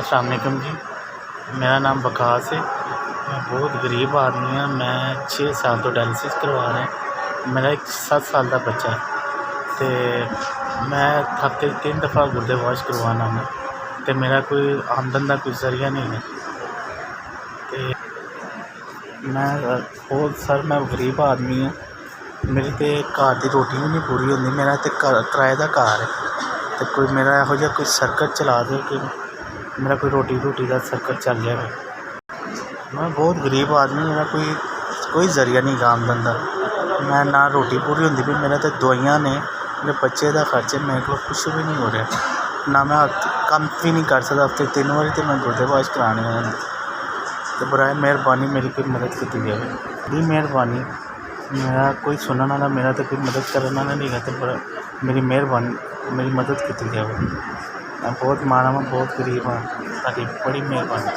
अस्सलाम वालेकुम जी। मेरा नाम वकास है। मैं बहुत गरीब आदमी हाँ। मैं 6 साल तो डायलिसिस करवा रहा है। मेरा एक 7 साल का बच्चा है तो मैं हफ्ते 3 दफ़ा गुर्दे वाश करवाना मैं तो मेरा कोई आमदन का कोई जरिया नहीं है। तो मैं बहुत सर मैं गरीब आदमी हाँ। मेरी तो घर की रोटी भी नहीं पूरी होती। मेरा तो किराए का घर है तो कोई मेरा यहो जिहा कोई सर्कट चला दे कि मेरा कोई रोटी का सर्कट चल जाए। मैं बहुत गरीब आदमी, मेरा कोई जरिया नहीं आमदन का। मैं ना रोटी पूरी होती भी, मेरा तो दवाइयाँ ने, मेरे बच्चे का खर्चे, मेरे को कुछ भी नहीं हो रहा। ना मैं कम भी नहीं कर सकता। हफ्ते 3 बारी तो मैं गुर्दे वाश कराने हैं। तो बराए मेहरबानी मेरी कोई मदद की जाए। बड़ी मेहरबानी, मेरा कोई सुनने वाला, मेरा तो कोई मदद करने वाला नहीं है। तो मेरी मेहरबानी, मेरी मदद की जाए। मैं बहुत माड़ा हाँ, बहुत गरीब हाँ। ताकि बड़ी मेहरबानी।